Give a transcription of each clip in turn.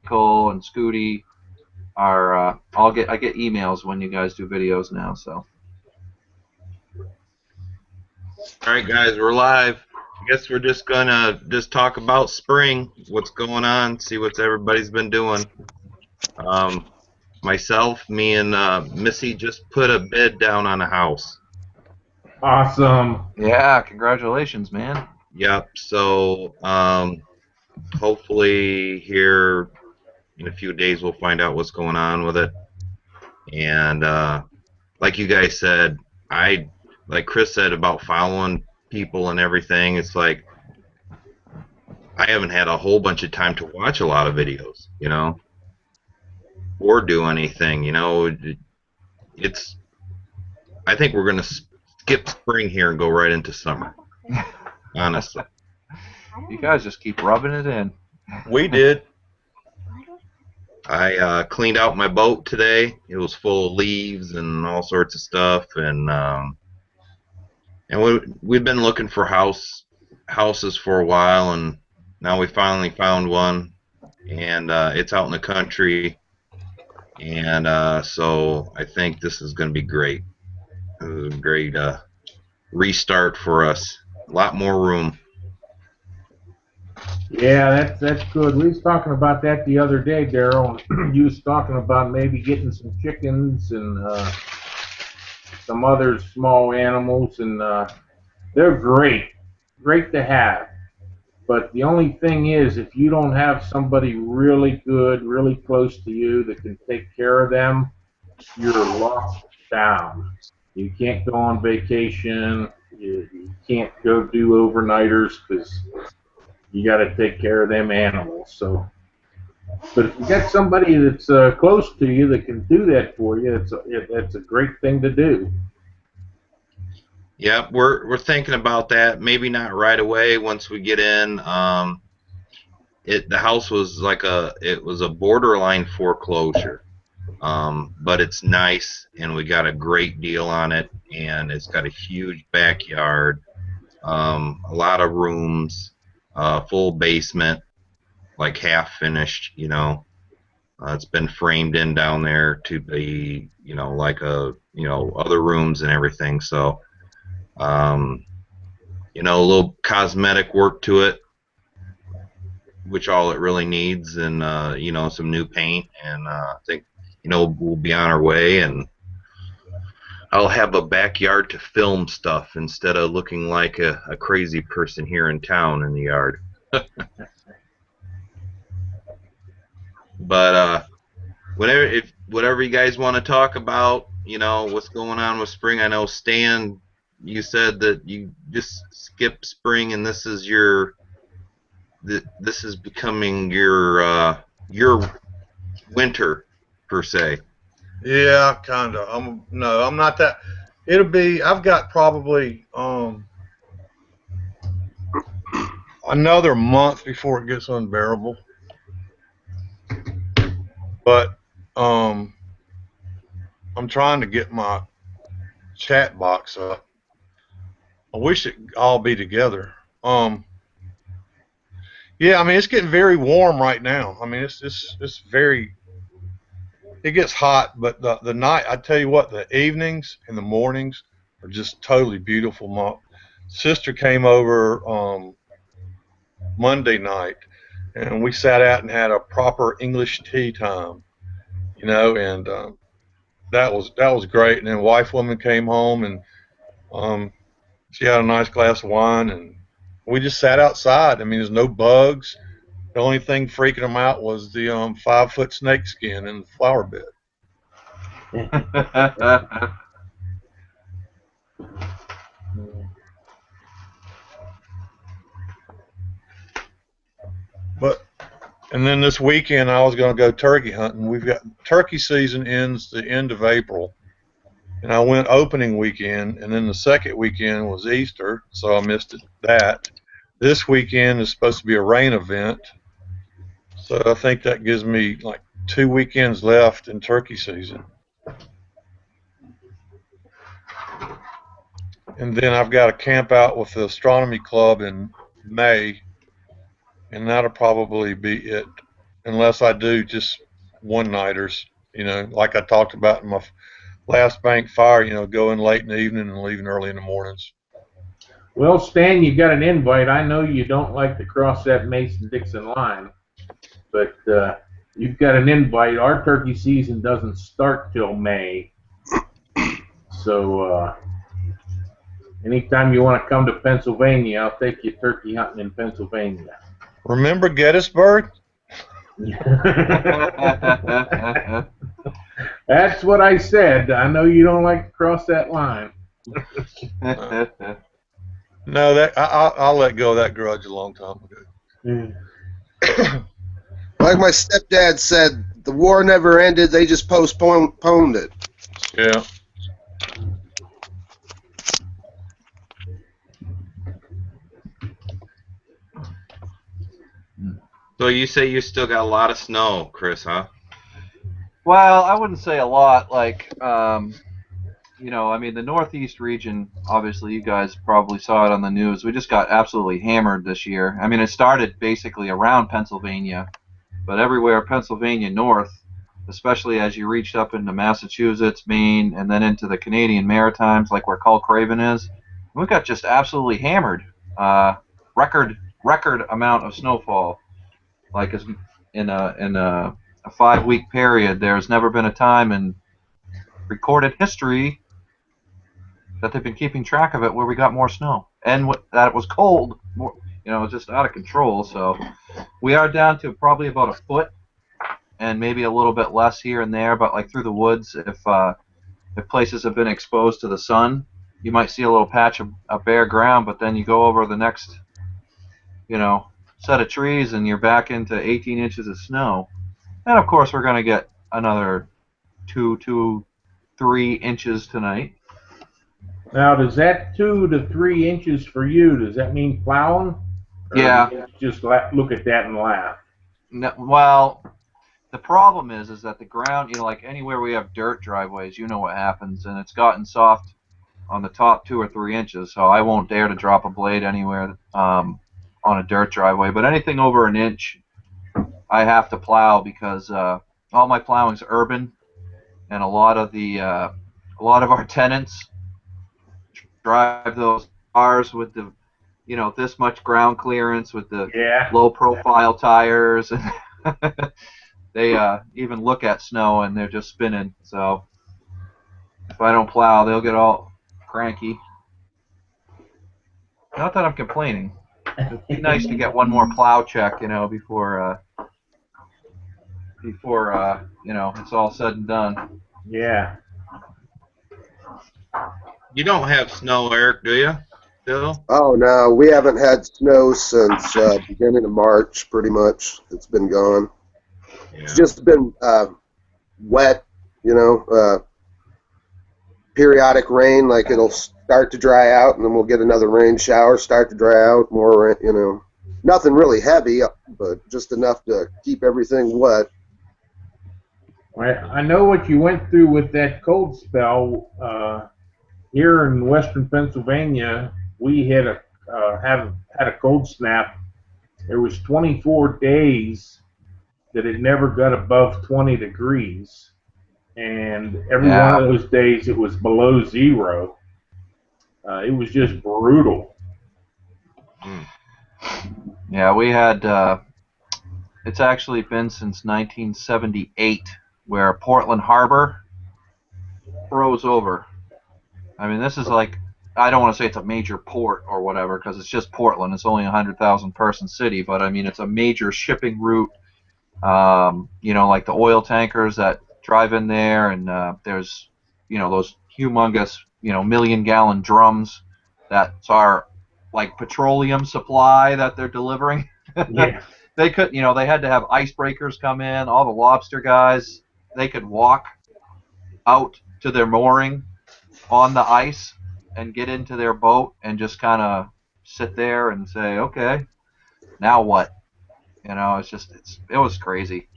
Cole and Scooty are I get emails when you guys do videos now. So All right, guys, we're live. I guess we're just gonna just talk about spring, what's going on, see what everybody's been doing. Um, me and Missy just put a bid down on a house. Awesome. yeah, congratulations, man. Yep. So hopefully here in a few days we'll find out what's going on with it. And like you guys said, I like Chris said about following people and everything. It's like I haven't had a whole bunch of time to watch a lot of videos, or do anything. It's. I think we're gonna skip spring here and go right into summer. Honestly, You guys just keep rubbing it in. we did. I cleaned out my boat today. It was full of leaves and all sorts of stuff, and we've been looking for houses for a while, and now we finally found one, and it's out in the country, and so I think this is going to be great. It was a great restart for us. A lot more room. Yeah, that's good. We was talking about that the other day, Daryl. You was talking about maybe getting some chickens and some other small animals, and they're great to have. But the only thing is, if you don't have somebody really good, really close to you that can take care of them, you're locked down. You can't go on vacation. You can't go do overnighters because you got to take care of them animals. So, but if you got somebody that's close to you that can do that for you, it's a great thing to do. Yep, we're thinking about that. Maybe not right away once we get in. The house was it was a borderline foreclosure. But it's nice, and we got a great deal on it, and it's got a huge backyard, a lot of rooms, full basement, like half finished. It's been framed in down there to be, like other rooms and everything. So, um, a little cosmetic work to it, which all it really needs, and some new paint, and I think we'll be on our way, and I'll have a backyard to film stuff instead of looking like a crazy person here in town in the yard. But whatever you guys want to talk about, what's going on with spring. I know Stan, you said that you just skipped spring, and this is becoming your winter per se. Yeah, kinda. I'm not that. It'll be. I've got probably another month before it gets unbearable. But I'm trying to get my chat box up. I wish it could all be together. Yeah, I mean it's getting very warm right now. I mean it's very. It gets hot, but the night. I tell you what, the evenings and the mornings are just totally beautiful. My sister came over Monday night, and we sat out and had a proper English tea time, and that was great. And then wife woman came home, and um, she had a nice glass of wine, and we just sat outside. I mean, there's no bugs. The only thing freaking them out was the 5-foot snake skin in the flower bed. But and then this weekend I was going to go turkey hunting. We've got turkey season ends the end of April, and I went opening weekend, and then the second weekend was Easter, so I missed that. This weekend is supposed to be a rain event, so I think that gives me like 2 weekends left in turkey season. And then I've got to camp out with the astronomy club in May, and that'll probably be it unless I do just one-nighters, like I talked about in my last bank fire, going late in the evening and leaving early in the mornings. Well, Stan, you got an invite. I know you don't like to cross that Mason-Dixon line, but you've got an invite. Our turkey season doesn't start till May, so anytime you want to come to Pennsylvania, I'll take you turkey hunting in Pennsylvania. Remember Gettysburg? That's what I said. I know you don't like to cross that line. No, I'll let go of that grudge a long time ago. Like my stepdad said, the war never ended. They just postponed it. Yeah. So you say you still got a lot of snow, Chris, huh? Well, I wouldn't say a lot. Like, I mean, the Northeast region, obviously, you guys probably saw it on the news. We just got absolutely hammered this year. I mean, it started basically around Pennsylvania, but everywhere Pennsylvania north, especially as you reached up into Massachusetts, Maine, and then into the Canadian Maritimes, like where Craven is, we got just absolutely hammered. Record amount of snowfall. Like in a 5-week period, there's never been a time in recorded history that they've been keeping track of it where we got more snow, and that it was cold, more, just out of control. So we are down to probably about a foot, and maybe a little bit less here and there. But like through the woods, if places have been exposed to the sun, you might see a little patch of bare ground. But then you go over the next, set of trees, and you're back into 18 inches of snow. And of course, we're going to get another 2 to 3 inches tonight. Now, does that 2 to 3 inches for you, does that mean plowing? Or Yeah. do you just look at that and laugh? No, well, the problem is that the ground, like anywhere we have dirt driveways, you know what happens, and it's gotten soft on the top 2 or 3 inches. So I won't dare to drop a blade anywhere on a dirt driveway. But anything over an inch, I have to plow because all my plowing's urban, and a lot of our tenants drive those cars with the, this much ground clearance with the low-profile tires, and they even look at snow and they're just spinning. So if I don't plow, they'll get all cranky. Not that I'm complaining. It'd be nice to get one more plow check, before it's all said and done. Yeah. You don't have snow, Eric, do you? Still? Oh, no, we haven't had snow since beginning of March, pretty much. It's been gone. Yeah. It's just been wet, periodic rain, like it'll start to dry out, and then we'll get another rain shower, start to dry out, more, nothing really heavy, but just enough to keep everything wet. I know what you went through with that cold spell. Here in western Pennsylvania, we had a cold snap. There was 24 days that it never got above 20 degrees, and every one of those days it was below 0. It was just brutal. Yeah, we had. It's actually been since 1978 where Portland Harbor froze over. I mean, this is like, I don't want to say it's a major port or whatever, because it's just Portland. It's only a 100,000 person city, but I mean, it's a major shipping route. Like the oil tankers that drive in there, and there's, those humongous, million-gallon drums that's our, like, petroleum supply that they're delivering. Yeah. They could, they had to have icebreakers come in. All the lobster guys, they could walk out to their mooring on the ice and get into their boat and just kind of sit there and say, okay, now what? It was crazy.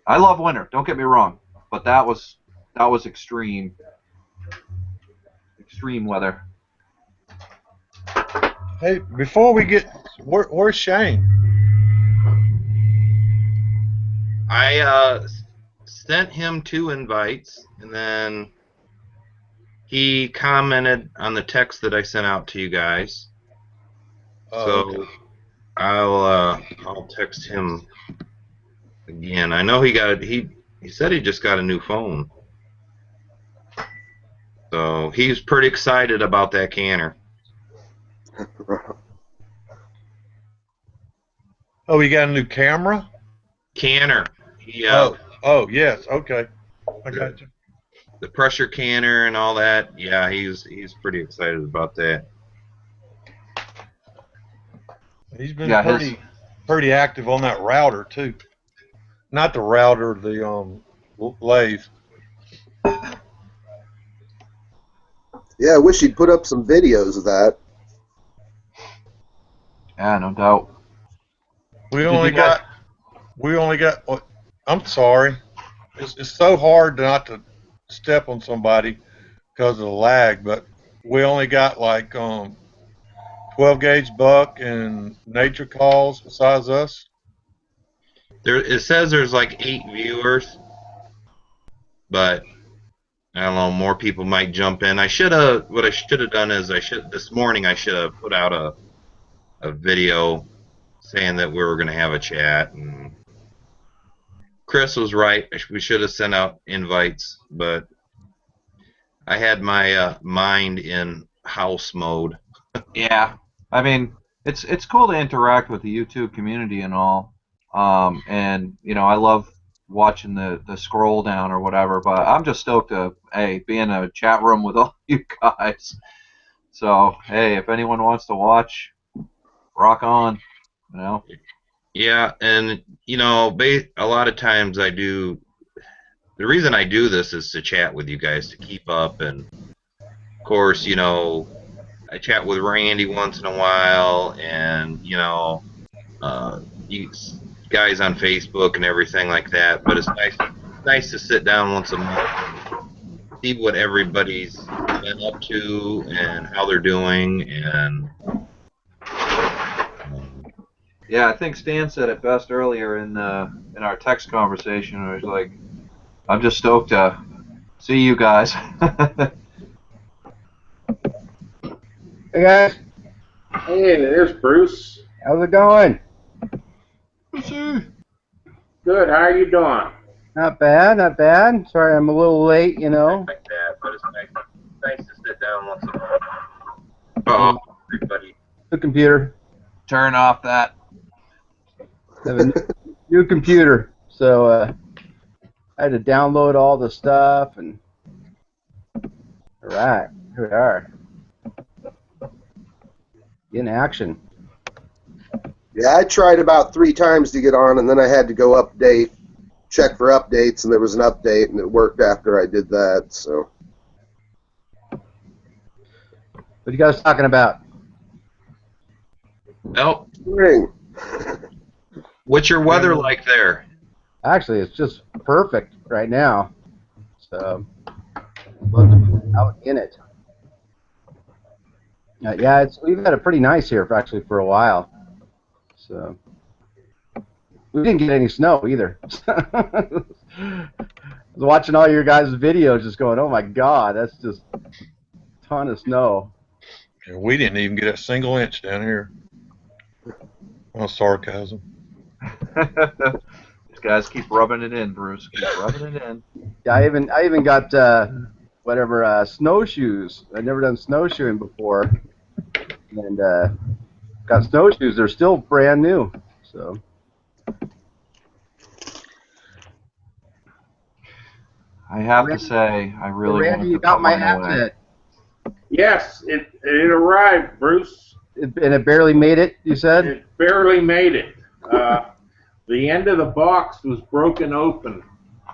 I love winter, don't get me wrong, but that was extreme weather. Hey, before we get, where's Shane? I sent him 2 invites, and then he commented on the text that I sent out to you guys. So okay. I'll text him again. I know he said he just got a new phone. So he's pretty excited about that canner. Oh, you got a new camera? Canner. He, Oh, yes. Okay. I got you. the pressure canner and all that. Yeah, he's pretty excited about that. He's been Yeah, pretty active on that router too. Not the router, the lathe. Yeah, I wish he'd put up some videos of that. Yeah, no doubt. We only got. Oh, I'm sorry. It's so hard not to step on somebody because of the lag, but we only got like 12 gauge buck and nature calls besides us. It says there's like 8 viewers, but I don't know. More people might jump in. What I should have done is this morning I should have put out a video saying that we were going to have a chat, and Chris was right. We should have sent out invites, but I had my mind in house mode. Yeah, I mean, it's cool to interact with the YouTube community and all, and you know, I love watching the scroll down or whatever. But I'm just stoked to be in a chat room with all you guys. So hey, if anyone wants to watch, rock on, you know. Yeah, and you know, a lot of times I do. The reason I do this is to chat with you guys, to keep up, and of course, you know, I chat with Randy once in a while, and you know, you guys on Facebook and everything like that. But it's nice to sit down once a month, see what everybody's been up to and how they're doing, and Yeah, I think Stan said it best earlier in our text conversation. It was like, I'm just stoked to see you guys. Hey guys, Hey, there's Bruce. how's it going? Good. How are you doing? Not bad, not bad. Sorry I'm a little late, you know. like that. But it's nice to sit down once a month. Oh, everybody. The computer. Turn off that. I have a new computer, so I had to download all the stuff and. All right, here we are. In action. Yeah, I tried about 3 times to get on, and then I had to go check for updates, and there was an update, and it worked after I did that. So. What are you guys talking about? Well, Ring. what's your weather like there? Actually, it's just perfect right now. So, love to be out in it. Yeah, we've had it pretty nice here for a while. So we didn't get any snow either. I was watching all your guys' videos, just going, "Oh my God, that's just a ton of snow." And we didn't even get a single inch down here. Well, sarcasm. These guys keep rubbing it in, Bruce. Keep rubbing it in. Yeah, I even got snowshoes. I've never done snowshoeing before, and got snowshoes. They're still brand new. So. I have to say, I really Randy, wanted you to got put my mine away. outfit. Yes, it arrived, Bruce. And it barely made it, you said? It barely made it. The end of the box was broken open.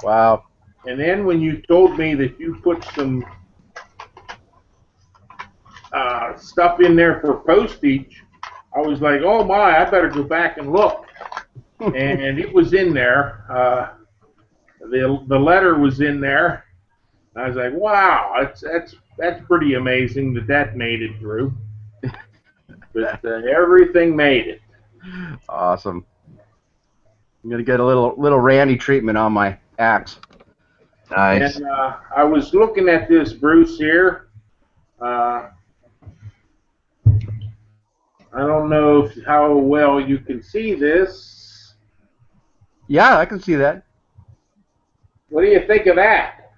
Wow. And then when you told me that you put some stuff in there for postage, I was like, oh my, I better go back and look. And it was in there. The letter was in there. I was like, wow, that's pretty amazing that made it through. But everything made it. Awesome. I'm gonna get a little Randy treatment on my axe. Nice. And I was looking at this Bruce here. I don't know how well you can see this. Yeah, I can see that. What do you think of that?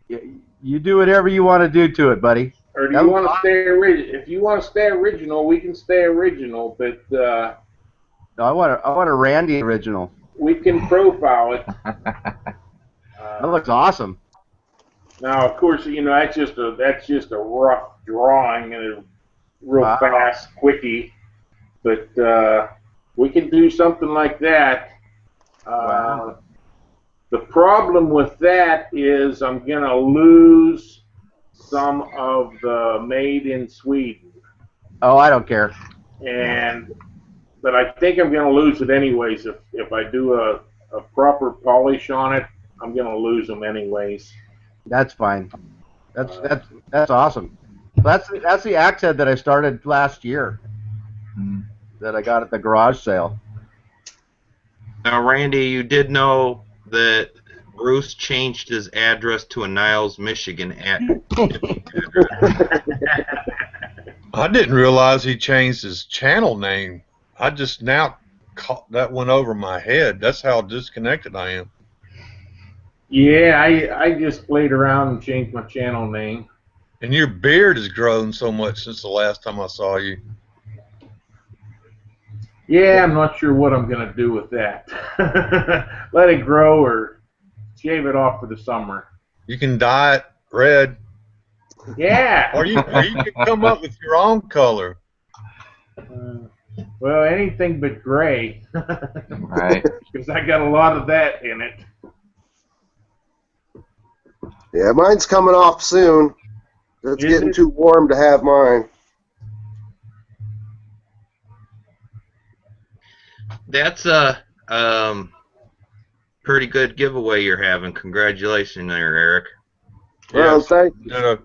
You do whatever you want to do to it, buddy. Or do you want to stay original? If you want to stay original, we can stay original, but No, I want a Randy original. we can profile it. That looks awesome. Now, of course, you know that's just a rough drawing and a real Wow. fast quickie, but we can do something like that. Wow. The problem with that is I'm gonna lose some of the made in Sweden, Oh, I don't care. but I think I'm gonna lose it anyways. If I do a proper polish on it, I'm gonna lose them anyways. That's fine. That's awesome. That's the axe head that I started last year. Mm. That I got at the garage sale. Now, Randy, you did know that Bruce changed his address to a Niles, Michigan address. I didn't realize he changed his channel name. I just now caught that one over my head. That's how disconnected I am. Yeah, I just played around and changed my channel name. And your beard has grown so much since the last time I saw you. Yeah, I'm not sure what I'm gonna do with that. Let it grow or shave it off for the summer. You can dye it red, Yeah. or you can come up with your own color. Well, anything but gray, Right. because I got a lot of that in it. Yeah, mine's coming off soon. It's Is getting it? too warm to have mine. That's a pretty good giveaway you're having. Congratulations there, Eric. Well, Yes. thank you. No,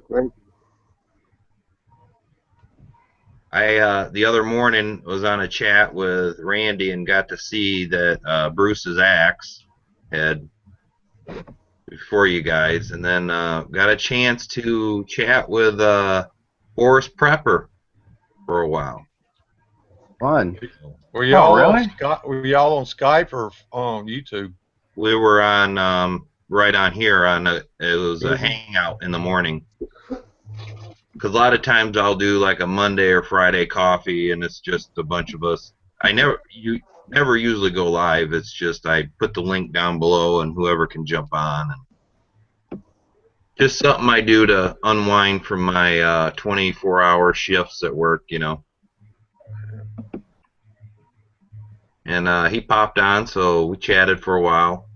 I the other morning was on a chat with Randy and got to see that Bruce's axe had before you guys, and then got a chance to chat with Boris Prepper for a while. Fun. Were y'all really? were y'all on Skype or on YouTube? We were on right on here on it was a hangout in the morning. Because a lot of times I'll do like a Monday or Friday coffee, and it's just a bunch of us. You never usually go live. It's just I put the link down below, and whoever can jump on. And just something I do to unwind from my 24-hour shifts at work, you know. And he popped on, so we chatted for a while.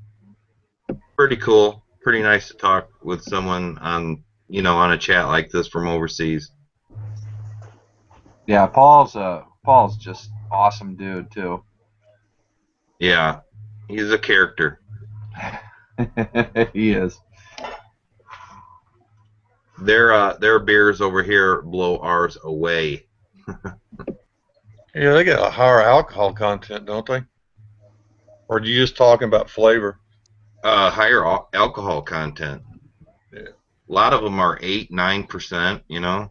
Pretty cool. Pretty nice to talk with someone on a chat like this from overseas. Yeah, Paul's just awesome dude too. Yeah, he's a character. He is. Their beers over here blow ours away. Yeah, they got a higher alcohol content, don't they? Or are you just talking about flavor? Higher alcohol content. Yeah. A lot of them are 8-9%, you know.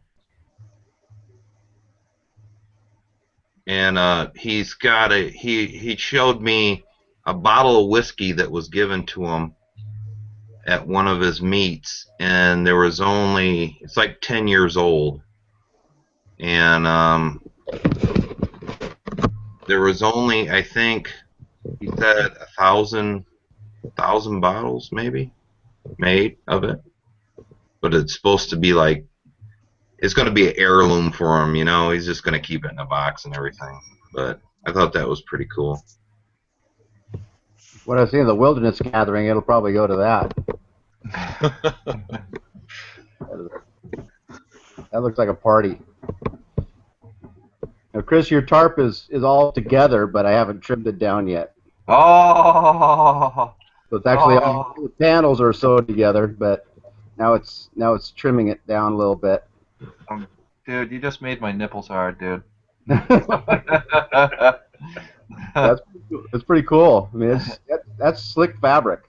And he's got he showed me a bottle of whiskey that was given to him at one of his meets, and it's like 10 years old, and there was only, I think he said 1,000 bottles maybe made of it, but it's supposed to be like, it's going to be an heirloom for him, you know. He's just going to keep it in a box and everything. But I thought that was pretty cool. When I see the Wilderness Gathering, it'll probably go to that. That looks like a party. Now, Chris, your tarp is all together, but I haven't trimmed it down yet. Oh. So it's actually Oh. all the panels are sewed together, but now it's trimming it down a little bit. Dude, you just made my nipples hard, dude. That's pretty cool. I mean, that's slick fabric.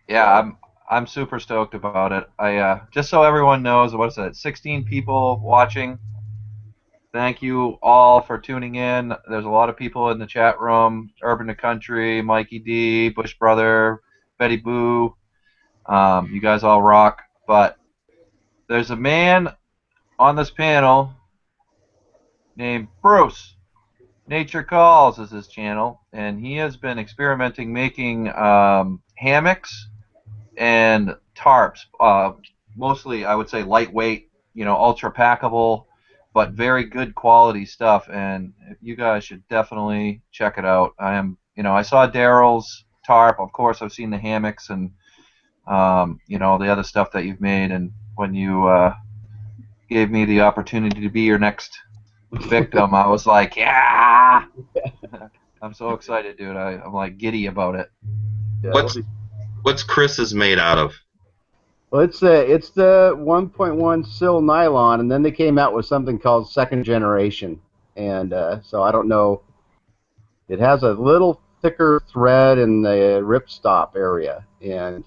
Yeah, I'm super stoked about it. I just so everyone knows, what is it? 16 people watching. Thank you all for tuning in. There's a lot of people in the chat room. Urban to Country, Mikey D, Bush Brother, Betty Boo. You guys all rock. But there's a man on this panel named Bruce. Nature Calls is his channel, and he has been experimenting making hammocks and tarps. Mostly, I would say lightweight, ultra packable, but very good quality stuff. And you guys should definitely check it out. I saw Daryl's tarp. Of course, I've seen the hammocks and the other stuff that you've made. And when you gave me the opportunity to be your next victim, I was like, yeah. I'm so excited, dude. I'm like giddy about it. Yeah, What's Chris's made out of? well, it's the 1.1 sil nylon, and then they came out with something called second generation, and so I don't know. It has a little thicker thread in the ripstop area, and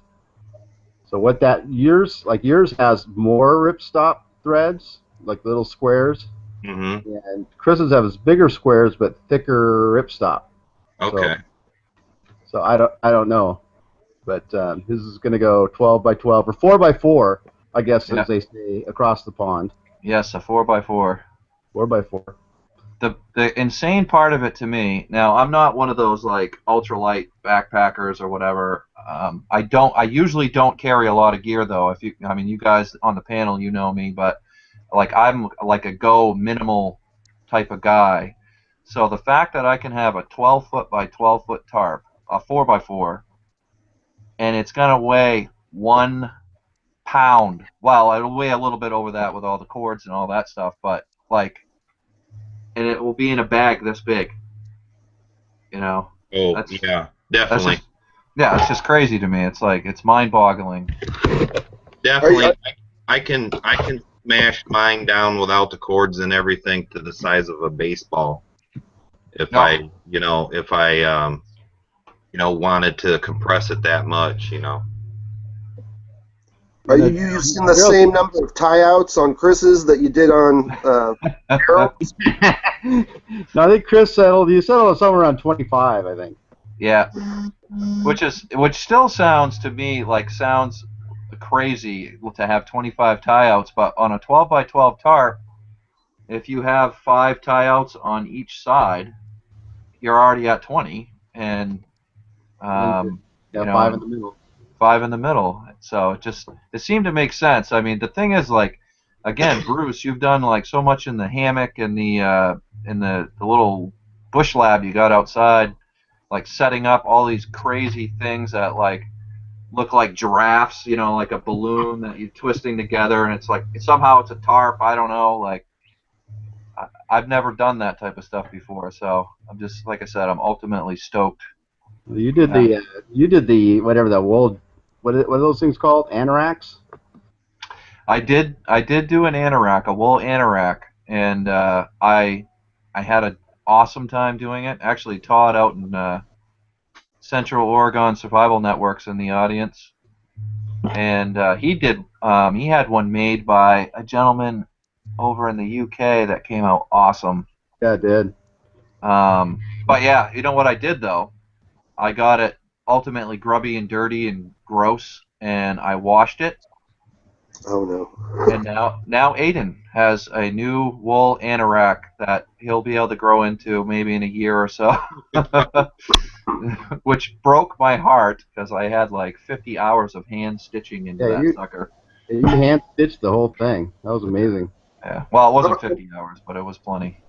so what that yours has more ripstop threads, like little squares, Mm-hmm. and Chris's has bigger squares but thicker ripstop. Okay. So I don't know. But his is going to go 12 by 12 or 4 by 4, I guess, as they say across the pond. Yes, a 4x4. 4 by 4. The insane part of it to me. Now, I'm not one of those like ultralight backpackers or whatever. I usually don't carry a lot of gear though. You guys on the panel, you know me, but like I'm like a go minimal type of guy. So the fact that I can have a 12-foot by 12-foot tarp, a 4x4, and it's gonna weigh 1 pound. Well, it'll weigh a little bit over that with all the cords and all that stuff, but and it will be in a bag this big. Oh, That's- yeah, definitely. It's just crazy to me. It's like it's mind-boggling. Definitely. I can smash mine down without the cords and everything to the size of a baseball. If I wanted to compress it that much. Are you using the same number of tie-outs on Chris's that you did on Daryl's? No, I think Chris settled somewhere around 25, I think. Yeah, which still sounds to me sounds crazy to have 25 tie-outs, but on a 12 by 12 tarp, if you have 5 tie-outs on each side, you're already at 20, and 5 in the middle. 5 in the middle. So it seemed to make sense. I mean, the thing is, again, Bruce, you've done so much in the hammock and the little bush lab you got outside, setting up all these crazy things that look like giraffes, like a balloon that you're twisting together, and somehow it's a tarp. I don't know, I've never done that type of stuff before, so I'm just, like I said, I'm ultimately stoked. You did the whatever the wool. What are those things called? Anoraks? I did do an anorak, a wool anorak, and I had an awesome time doing it. Actually, Todd out in Central Oregon Survival Network's in the audience, and he had one made by a gentleman over in the UK that came out awesome. Yeah, it did. But yeah, you know what I did though? I got it ultimately grubby and dirty and gross, and I washed it. Oh no. And now Aiden has a new wool anorak that he'll be able to grow into maybe in a year or so, which broke my heart because I had 50 hours of hand stitching into that sucker. You hand stitched the whole thing. That was amazing. Yeah. Well, it wasn't 50 hours, but it was plenty.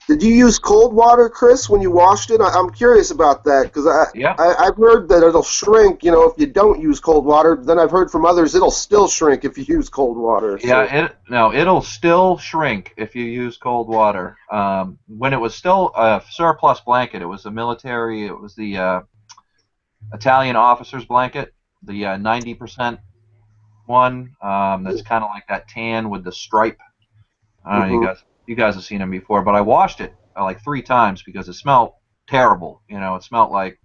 Did you use cold water, Chris, when you washed it? I'm curious about that because I've heard that it'll shrink, if you don't use cold water. Then I've heard from others it'll still shrink if you use cold water. So. Yeah, it'll still shrink if you use cold water. When it was still a surplus blanket, it was the military, it was the Italian officer's blanket, the 90% one. That's kind of like that tan with the stripe. I don't know, you guys have seen them before, but I washed it 3 times because it smelled terrible. You know, it smelled like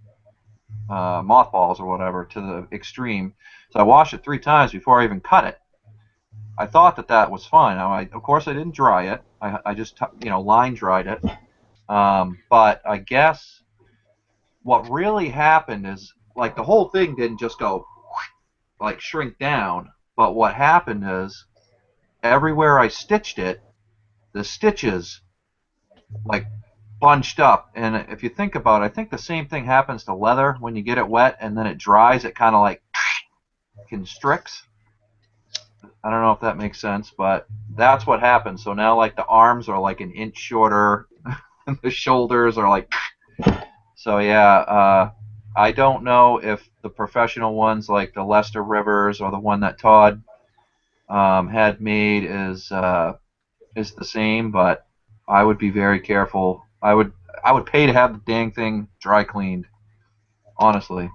mothballs or whatever to the extreme. So I washed it 3 times before I even cut it. I thought that was fine. Of course, I didn't dry it. I just line dried it. But I guess what really happened is, like, the whole thing didn't just go like shrink down. But what happened is, everywhere I stitched it, the stitches like bunched up. And if you think about it, I think the same thing happens to leather when you get it wet and then it dries. It kind of like constricts. I don't know if that makes sense, but that's what happened. So now, like, the arms are like an inch shorter, and the shoulders are like. So yeah, I don't know if the professional ones like the Lester Rivers or the one that Todd had made is the same, but I would be very careful. I would pay to have the dang thing dry cleaned, honestly.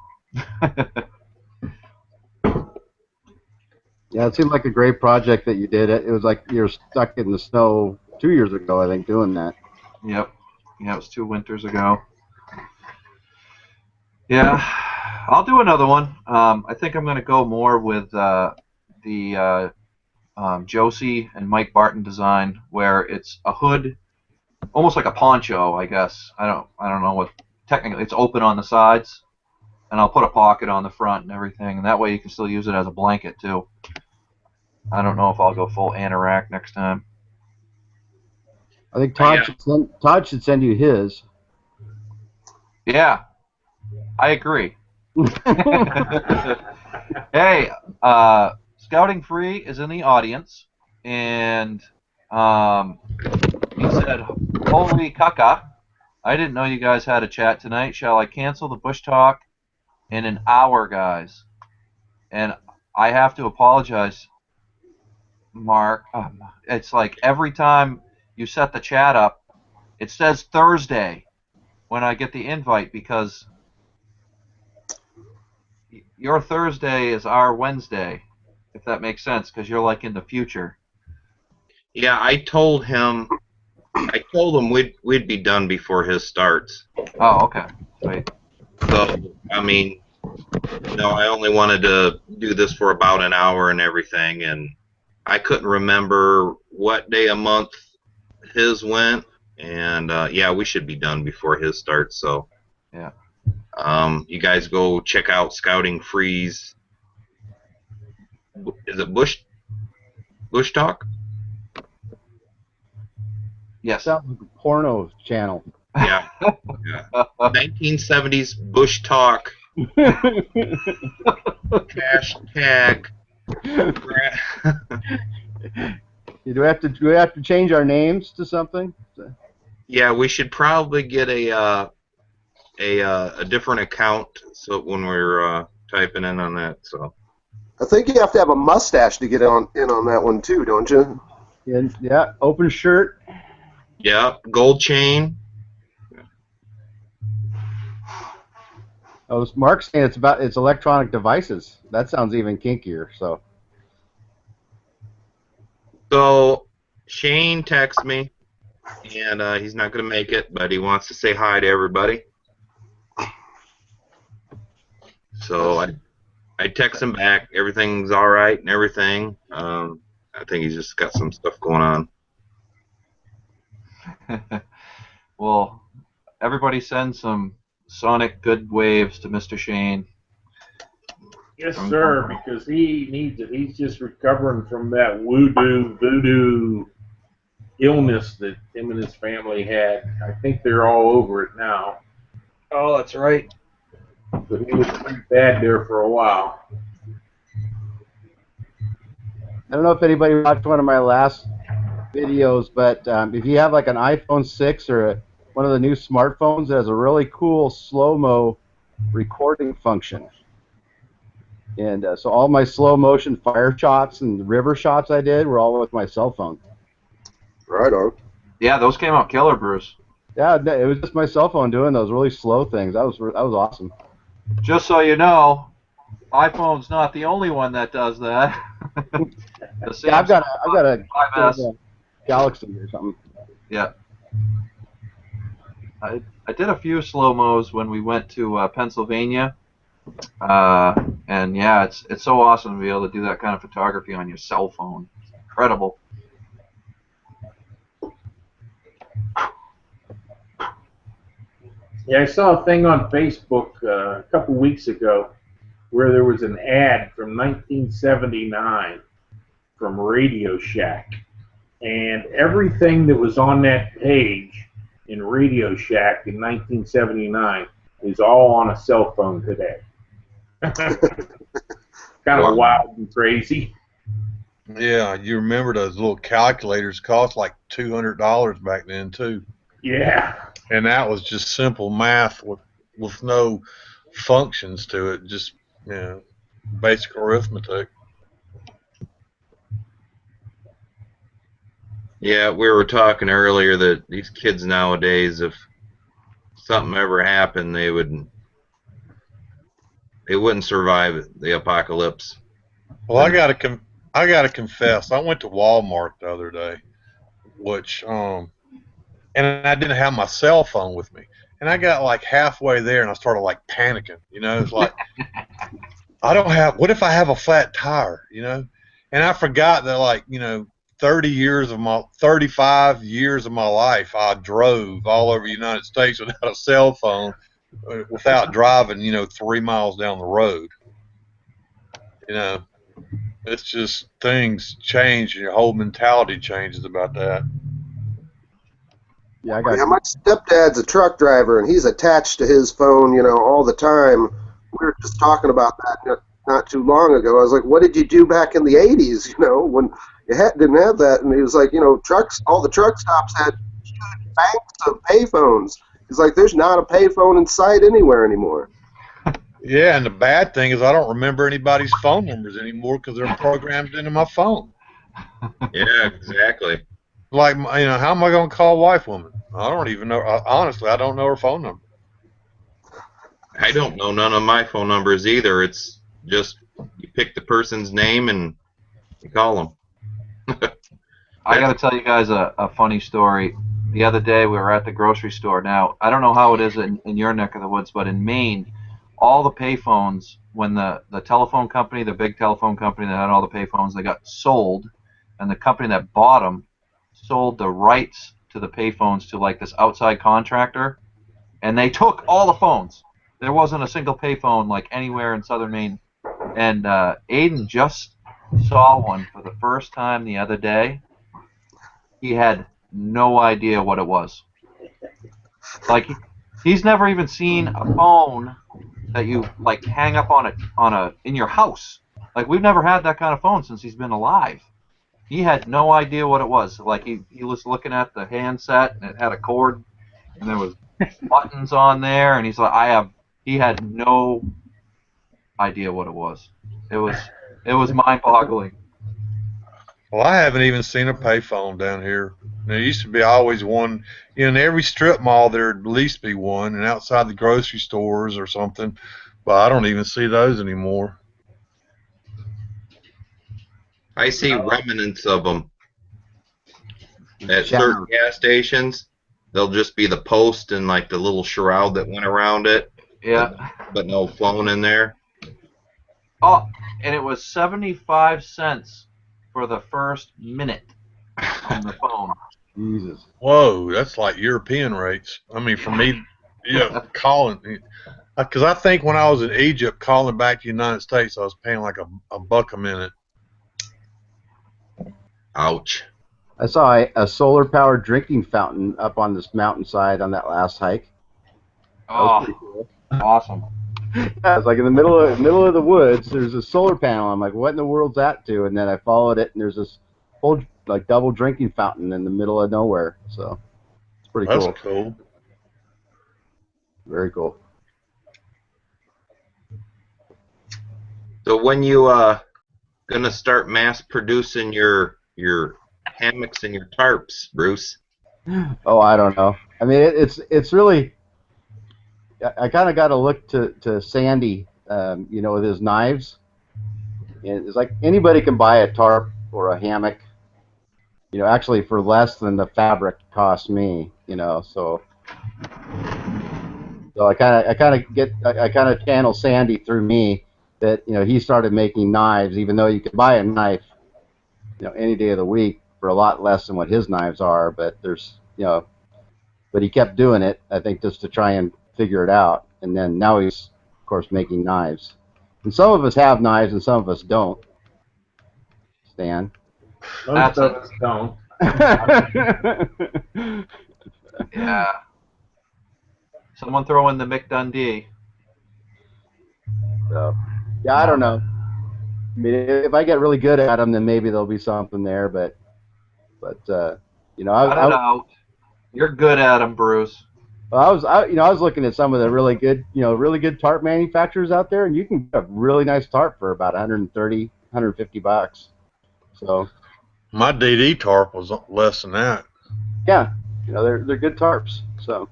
Yeah, it seemed like a great project that you did. It was like you were stuck in the snow 2 years ago, I think, doing that. Yep. Yeah, it was 2 winters ago. Yeah, I'll do another one. I think I'm going to go more with the Josie and Mike Barton design, where it's a hood, almost like a poncho, I guess. I don't know what technically. It's open on the sides, and I'll put a pocket on the front and everything, and that way you can still use it as a blanket too. I don't know if I'll go full anorak next time. I think Todd should send you his. Yeah, I agree. Hey, Scouting Free is in the audience, and he said, "Holy caca! I didn't know you guys had a chat tonight. Shall I cancel the Bush Talk in an hour, guys?" And I have to apologize, Mark. It's like every time you set the chat up, it says Thursday when I get the invite, because your Thursday is our Wednesday, if that makes sense, because you're like in the future. Yeah, I told him we'd be done before his starts. Oh, okay. Sweet. So, I mean, I only wanted to do this for about an hour and everything, and I couldn't remember what day a month his went, and yeah, we should be done before his starts. So, yeah. You guys go check out Scouting Free's. Is it Bush Talk? Yes. Sounds like a porno channel. Yeah. Yeah. 1970s Bush Talk. Hashtag. Do we have to change our names to something? Yeah, we should probably get a different account so when we're typing in on that. So I think you have to have a mustache to get in on that one too, don't you? Yeah, open shirt. Yeah, gold chain. Oh, Mark's saying it's electronic devices. That sounds even kinkier. So Shane texted me, and he's not going to make it, but he wants to say hi to everybody. So I text him back. Everything's all right and everything. I think he's just got some stuff going on. Well, everybody send some sonic good waves to Mr. Shane. Yes, sir, because he needs it. He's just recovering from that voodoo illness that him and his family had. I think they're all over it now. Oh, that's right. But he was pretty bad there for a while. I don't know if anybody watched one of my last videos, but if you have like an iPhone 6 or one of the new smartphones, that has a really cool slow-mo recording function. And so all my slow motion fire shots and river shots I did were all with my cell phone. Right on. Yeah, those came out killer, Bruce. Yeah, it was just my cell phone doing those really slow things. That was awesome. Just so you know, iPhone's not the only one that does that. Yeah, I've got a 5S. Galaxy or something. Yeah. I I did a few slow-mos when we went to Pennsylvania. And yeah, it's so awesome to be able to do that kind of photography on your cell phone. It's incredible. Yeah, I saw a thing on Facebook a couple weeks ago where there was an ad from 1979 from Radio Shack. And everything that was on that page in Radio Shack in 1979 is all on a cell phone today. Kind of wild and crazy. Yeah, you remember those little calculators cost like $200 back then too. Yeah. And that was just simple math with no functions to it, just basic arithmetic. Yeah, we were talking earlier that these kids nowadays, if something ever happened, they wouldn't survive the apocalypse. Well, I gotta confess, I went to Walmart the other day, which and I didn't have my cell phone with me, and I got like halfway there, and I started like panicking. It's like what if I have a flat tire? And I forgot that 35 years of my life, I drove all over the United States without a cell phone, without driving, 3 miles down the road. It's just things change, and your whole mentality changes about that. Yeah, my stepdad's a truck driver, and he's attached to his phone, all the time. We were just talking about that not too long ago. I was like, what did you do back in the 80s, when you didn't have that? And he was like, all the truck stops had huge banks of payphones. He's like, there's not a payphone in sight anywhere anymore. Yeah, and the bad thing is I don't remember anybody's phone numbers anymore because they're programmed into my phone. Yeah, exactly. Like, how am I going to call a wife woman? I don't even know. Honestly, I don't know her phone number. I don't know none of my phone numbers either. It's just you pick the person's name and you call them. I got to tell you guys a funny story. The other day we were at the grocery store. Now, I don't know how it is in your neck of the woods, but in Maine, all the payphones, when the telephone company, the big telephone company that had all the payphones, they got sold, and the company that bought them sold the rights to the payphones to like this outside contractor, and they took all the phones. There wasn't a single payphone like anywhere in southern Maine. And Aiden just saw one for the first time the other day. He had no idea what it was. Like he's never even seen a phone that you like hang up on in your house. Like we've never had that kind of phone since he's been alive. He had no idea what it was. Like he was looking at the handset and it had a cord and there was buttons on there, and he's like, he had no idea what it was. It was mind-boggling. Well, I haven't even seen a payphone down here. There used to be always one in every strip mall. There'd at least be one, and outside the grocery stores or something. But I don't even see those anymore. I see remnants of them at certain gas stations. They'll just be the post and like the little shroud that went around it. Yeah. But no phone in there. Oh, and it was 75 cents for the first minute on the phone. Jesus. Whoa, that's like European rates. I mean, for me, calling, because I think when I was in Egypt calling back to the United States, I was paying like a buck a minute. Ouch. I saw a solar-powered drinking fountain up on this mountainside on that last hike. Oh, cool. Awesome. Yeah, it's like in the middle of the woods. There's a solar panel. I'm like, what in the world's that to? And then I followed it, and there's this whole like double drinking fountain in the middle of nowhere. So it's pretty cool. That's cool. Very cool. So when you gonna start mass producing your hammocks and your tarps, Bruce? Oh, I don't know. I mean, it's really. I kind of got to look to Sandy, with his knives. And it's like anybody can buy a tarp or a hammock, actually for less than the fabric cost me, so So I kind of channel Sandy through me that he started making knives, even though you could buy a knife any day of the week for a lot less than what his knives are. But but he kept doing it, I think, just to try and figure it out. And then now he's of course making knives. And some of us have knives and some of us don't. Stan. Most of us don't. Yeah. Someone throw in the Mick Dundee. So, yeah, I don't know. I mean, if I get really good at them, then maybe there'll be something there. But I don't know. You're good at them, Bruce. Well, I was looking at some of the really good tarp manufacturers out there, and you can get a really nice tarp for about $130, $150. So. My DD tarp was less than that. Yeah, they're good tarps. So,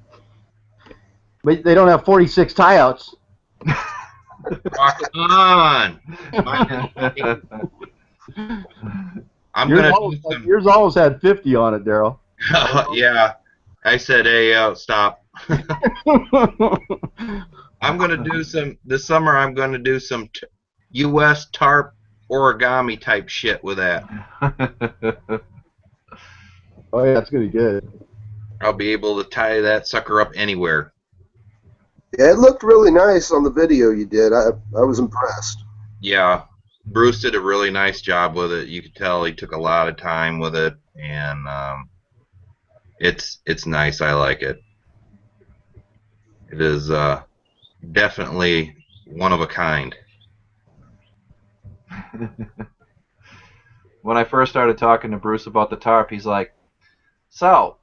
but they don't have 46 tie-outs. Rock on! Yours always had 50 on it, Daryl. Yeah, I said, hey, stop. This summer I'm going to do some U.S. tarp origami type shit with that. Oh yeah, that's gonna be good. I'll be able to tie that sucker up anywhere. Yeah, it looked really nice on the video you did. I was impressed. Yeah, Bruce did a really nice job with it. You could tell he took a lot of time with it, and it's nice. I like it. It is definitely one of a kind. When I first started talking to Bruce about the tarp, he's like, so,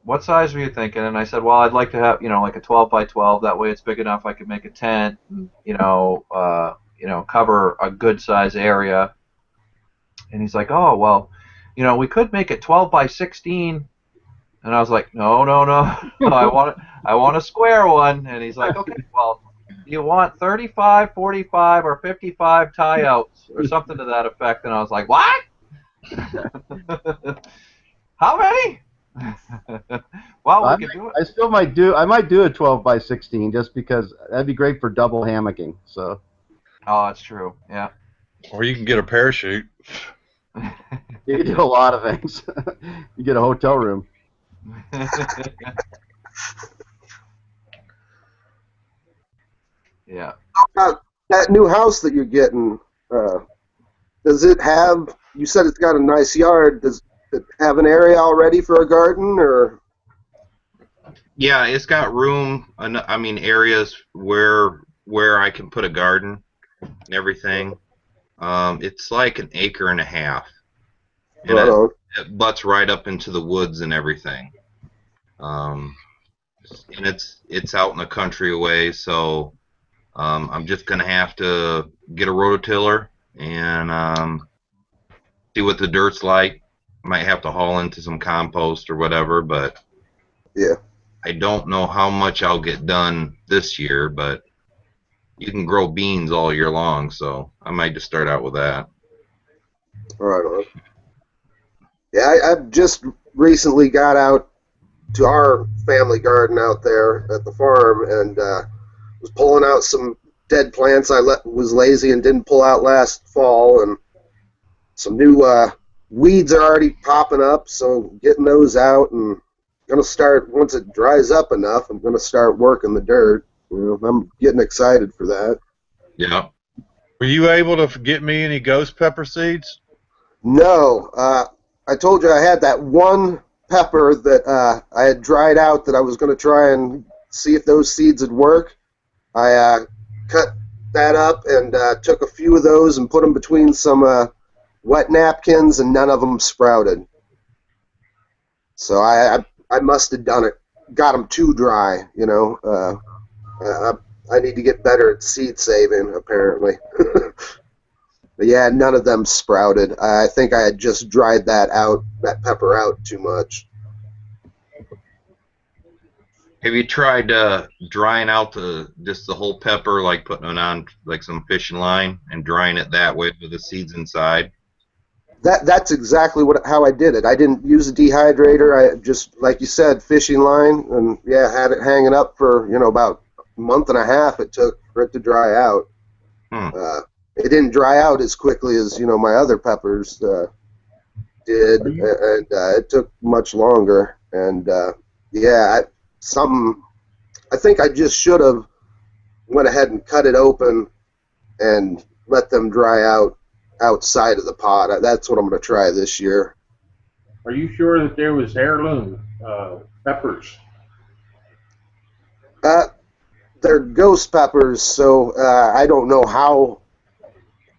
what size were you thinking? And I said, well, I'd like to have, like a 12 by 12. That way it's big enough I could make a tent, cover a good size area. And he's like, oh, well, we could make it 12 by 16. And I was like, no, I want a square one. And he's like, okay, well, you want 35, 45, or 55 tie-outs, or something to that effect. And I was like, what? How many? Well, we can do it. I still might do a 12 by 16 just because that'd be great for double hammocking. So. Oh, that's true. Yeah. Or you can get a parachute. You can do a lot of things. You get a hotel room. Yeah. That new house that you're getting, does it have? You said it's got a nice yard. Does it have an area already for a garden, or? Yeah, it's got room. I mean, areas where I can put a garden and everything. It's like 1.5 acres, and it butts right up into the woods and everything. And it's out in the country away, so I'm just gonna have to get a rototiller and see what the dirt's like. Might have to haul into some compost or whatever, but yeah, I don't know how much I'll get done this year, but you can grow beans all year long, so I might just start out with that. Right on. Yeah, I just recently got out to our family garden out there at the farm and was pulling out some dead plants I was lazy and didn't pull out last fall, and some new weeds are already popping up, so getting those out, and gonna start once it dries up enough. I'm gonna start working the dirt. I'm getting excited for that. Yeah. Were you able to get me any ghost pepper seeds? No, I told you I had that one pepper that I had dried out that I was going to try and see if those seeds would work. I cut that up and took a few of those and put them between some wet napkins, and none of them sprouted. So I must have done it, got them too dry, I need to get better at seed saving, apparently. But yeah, none of them sprouted. I think I had just dried that pepper out too much. Have you tried drying out just the whole pepper, like putting it on like some fishing line and drying it that way with the seeds inside? That's exactly how I did it. I didn't use a dehydrator. I just, like you said, fishing line, and yeah, had it hanging up for about month and a half it took for it to dry out. It didn't dry out as quickly as my other peppers did, and it took much longer. And yeah, I think I just should have went ahead and cut it open and let them dry out outside of the pot. That's what I'm going to try this year. Are you sure that there was heirloom peppers? They're ghost peppers, so I don't know how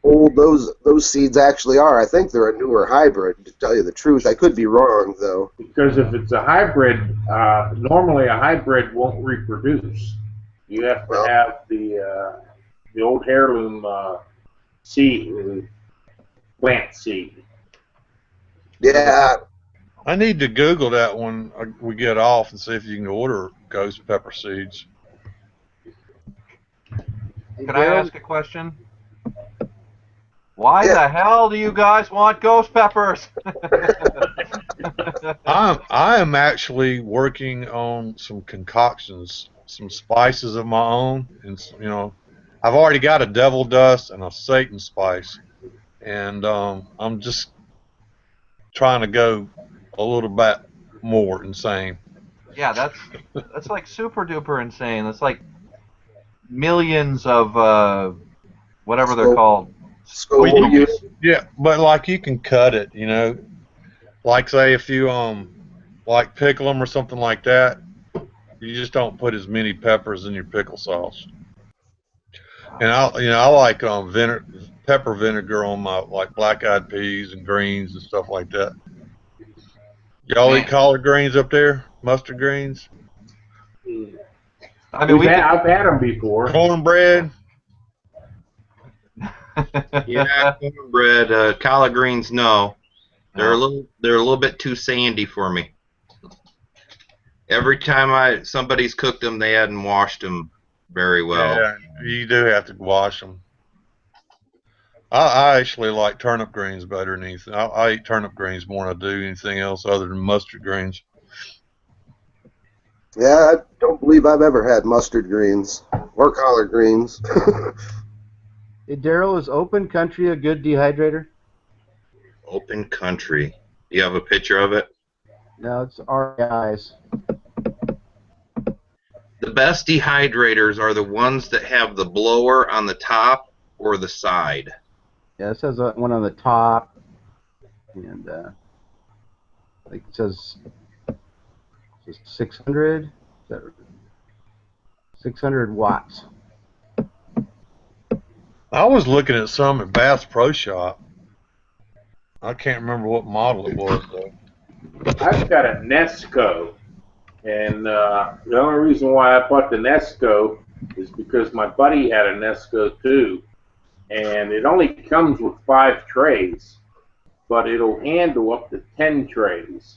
old those seeds actually are. I think they're a newer hybrid, to tell you the truth. I could be wrong, though. Because if it's a hybrid, normally a hybrid won't reproduce. You have to have the old heirloom seed, plant seed. Yeah. I need to Google that when we get off and see if you can order ghost pepper seeds. Can I ask a question? Why the hell do you guys want ghost peppers? I am actually working on some concoctions, some spices of my own, and I've already got a devil dust and a Satan spice, and I'm just trying to go a little bit more insane. Yeah, that's like super duper insane. That's like millions of whatever they're called. Yeah, but like you can cut it, like say if you like pickle them or something like that, you just don't put as many peppers in your pickle sauce. And I like pepper vinegar on my black-eyed peas and greens and stuff like that. Y'all eat collard greens up there? Mustard greens? I mean, I've had them before. Cornbread? Yeah, cornbread. Collard greens, no. They're a little bit too sandy for me. Every time somebody's cooked them, they hadn't washed them very well. Yeah, you do have to wash them. I actually like turnip greens better than anything. I eat turnip greens more than I do anything else other than mustard greens. Yeah, I don't believe I've ever had mustard greens or collard greens. Hey, Daryl, is Open Country a good dehydrator? Open Country. Do you have a picture of it? No, it's REI's. The best dehydrators are the ones that have the blower on the top or the side. Yeah, it says one on the top, and it says 600. 600 watts. I was looking at some at Bass Pro Shop. I can't remember what model it was though. I've got a Nesco, and the only reason why I bought the Nesco is because my buddy had a Nesco too, and it only comes with 5 trays, but it'll handle up to 10 trays.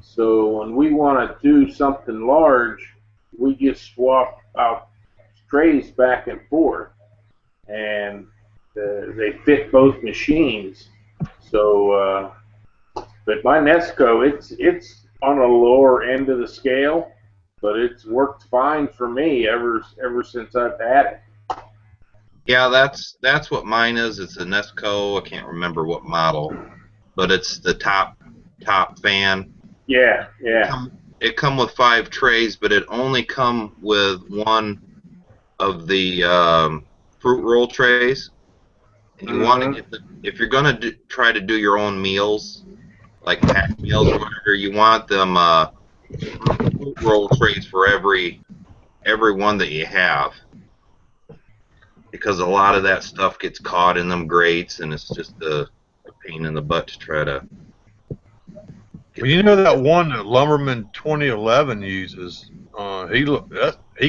So when we want to do something large, we just swap out trays back and forth, and they fit both machines. So, but my Nesco, it's on a lower end of the scale, but it's worked fine for me ever since I've had it. Yeah, that's what mine is. It's a Nesco. I can't remember what model, but it's the top fan. Yeah. It come with 5 trays, but it only come with one of the fruit roll trays. And you want to get if you're gonna try to do your own meals, like packed meals or whatever, you want them fruit roll trays for every one that you have, because a lot of that stuff gets caught in them grates, and it's just a pain in the butt to try to. Well, you know that one that Lumberman 2011 uses. He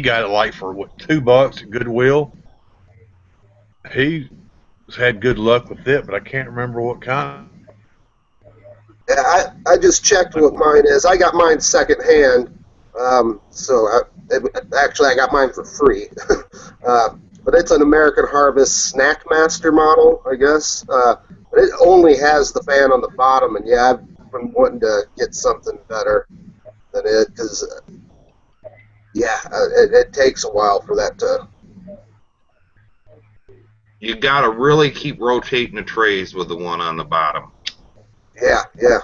got it like for what, $2 at Goodwill. He's had good luck with it, but I can't remember what kind. Yeah, I just checked what mine is. I got mine secondhand, so actually I got mine for free. But it's an American Harvest Snack Master model, I guess. But it only has the fan on the bottom, and yeah, I've been wanting to get something better than it, because Yeah, it takes a while for that to. You gotta really keep rotating the trays with the one on the bottom. Yeah, yeah.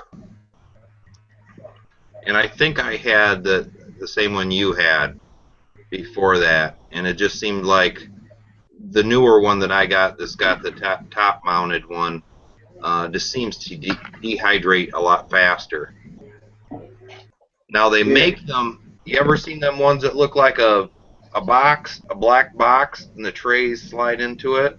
And I think I had the same one you had before that, and it just seemed like the newer one that I got, that's got the top mounted one, just seems to dehydrate a lot faster. Now they make them. You ever seen them ones that look like a box, a black box, and the trays slide into it?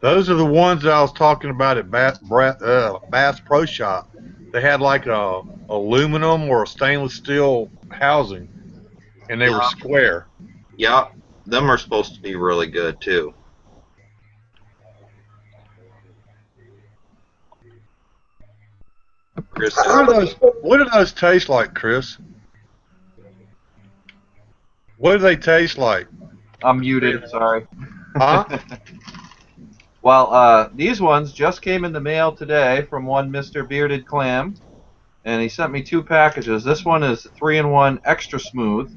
Those are the ones that I was talking about at Bass Pro Shop. They had like a aluminum or a stainless steel housing, and they were square. Yeah, them are supposed to be really good too. Chris, what do those taste like, Chris? What do they taste like? I'm muted, sorry. Huh? Well, these ones just came in the mail today from one Mr. Bearded Clam, and he sent me 2 packages. This one is 3-in-1 extra smooth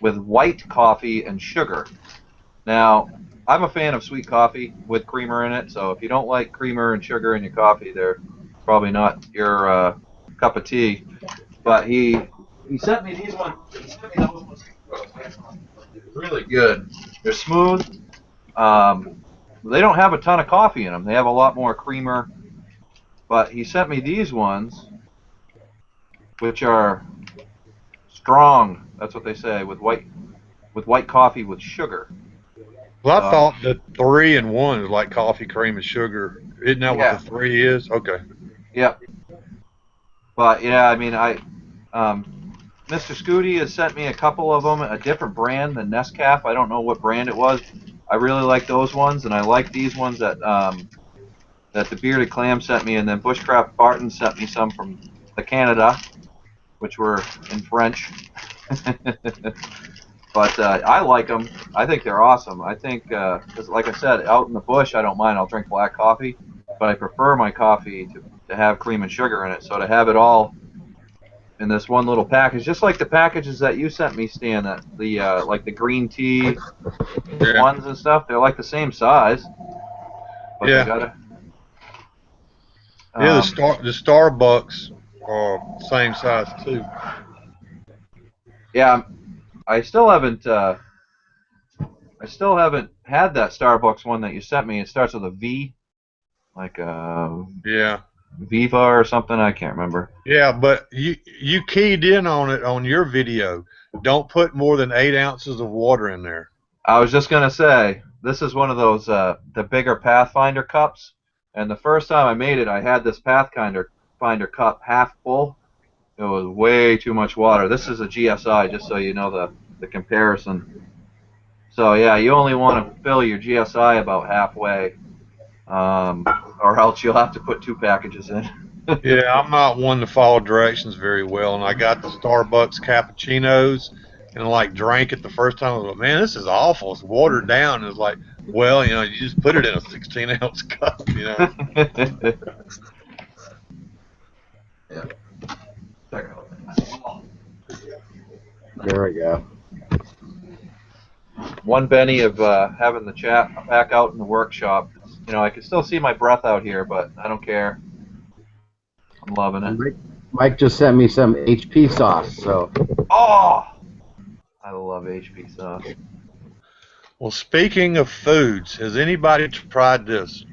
with white coffee and sugar. Now, I'm a fan of sweet coffee with creamer in it, so if you don't like creamer and sugar in your coffee, they're probably not your cup of tea. But he sent me these ones. He sent me those ones. Really good. They're smooth. They don't have a ton of coffee in them. They have a lot more creamer. But he sent me these ones, which are strong. That's what they say, with white coffee with sugar. Well, I thought that 3-in-1 is like coffee, cream, and sugar. Isn't that what the 3 is? Okay. Yep. But yeah, I mean, Mr. Scooty has sent me a couple of them, a different brand than Nescafé. I don't know what brand it was. I really like those ones, and I like these ones that that the Bearded Clam sent me, and then Bushcraft Barton sent me some from Canada, which were in French. But I like them. I think they're awesome. I think, cause like I said, out in the bush, I don't mind. I'll drink black coffee, but I prefer my coffee to have cream and sugar in it. So to have it all in this one little package, just like the packages that you sent me, Stan, that the like the green tea ones and stuff, they're like the same size. But they gotta, the Starbucks are same size too. Yeah, I still haven't had that Starbucks one that you sent me. It starts with a V, like Viva or something. I can't remember. Yeah, but you keyed in on it on your video. Don't put more than 8 ounces of water in there. I was just gonna say, this is one of those the bigger Pathfinder cups, and the first time I made it, I had this Pathfinder cup half full. It was way too much water. This is a GSI, just so you know the comparison. So yeah, you only want to fill your GSI about halfway, or else you'll have to put 2 packages in. Yeah, I'm not one to follow directions very well, and I got the Starbucks cappuccinos, and like drank it the first time. I was like, man, this is awful. It's watered down. And it's like, well, you just put it in a 16-ounce cup, Yeah. There we go. One Benny of having the chat back out in the workshop. I can still see my breath out here, but I don't care. I'm loving it. Mike just sent me some HP sauce, so. Oh! I love HP sauce. Well, speaking of foods, has anybody tried this?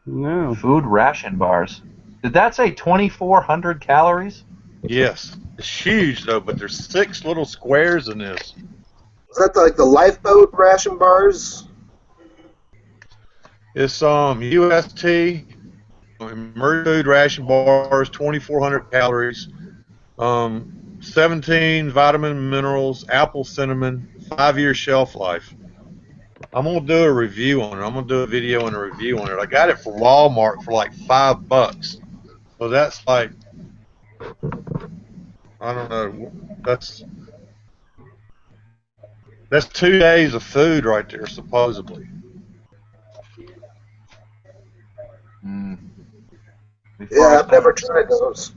No. Food ration bars. Did that say 2,400 calories? Yes. It's huge, though, but there's 6 little squares in this. Is that like the Lifeboat ration bars? It's UST, Emergency Food Ration Bars, 2,400 calories, 17 vitamin minerals, apple cinnamon, 5-year shelf life. I'm going to do a review on it. I'm going to do a video and a review on it. I got it for Walmart for like $5. So that's like, I don't know, that's 2 days of food right there, supposedly. Yeah, I've never tried those.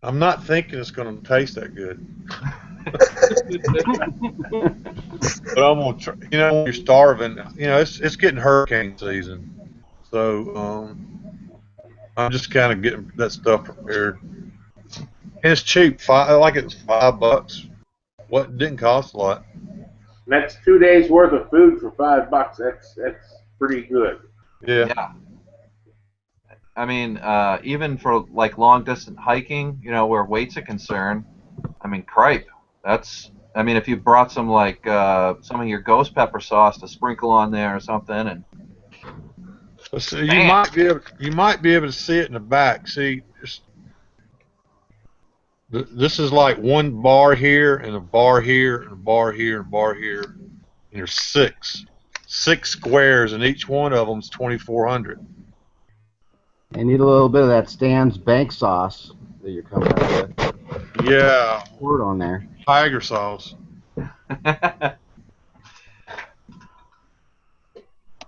I'm not thinking it's going to taste that good. But I'm gonna try. You know, when you're starving. You know, it's getting hurricane season, so I'm just kind of getting that stuff prepared. And it's cheap. I like it's $5. What didn't cost a lot. That's 2 days worth of food for $5. That's pretty good. Yeah. Yeah. I mean, even for like long distance hiking, you know, where weight's a concern, I mean, cripe. That's. I mean, if you brought some like some of your ghost pepper sauce to sprinkle on there or something, and So you might be able to see it in the back. See, this is like one bar here and a bar here and a bar here and a bar here, and there's six squares, and each one of them's 2,400. I need a little bit of that Stan's bank sauce that you're coming up with. Yeah. Pour it on there. Tiger sauce.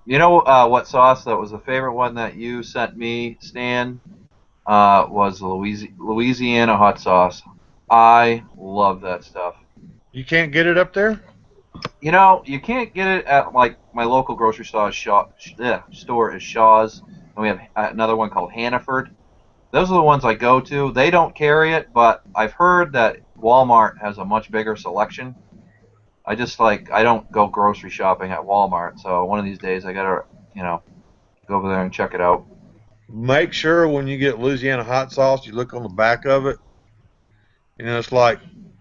You know what sauce that was the favorite one that you sent me, Stan? Was Louisiana hot sauce. I love that stuff. You can't get it up there? You know, you can't get it at like my local grocery store is Shaw's, and we have another one called Hannaford. Those are the ones I go to. They don't carry it, but I've heard that Walmart has a much bigger selection. I don't go grocery shopping at Walmart, so one of these days I gotta, you know, go over there and check it out. Make sure when you get Louisiana hot sauce, you look on the back of it. You know,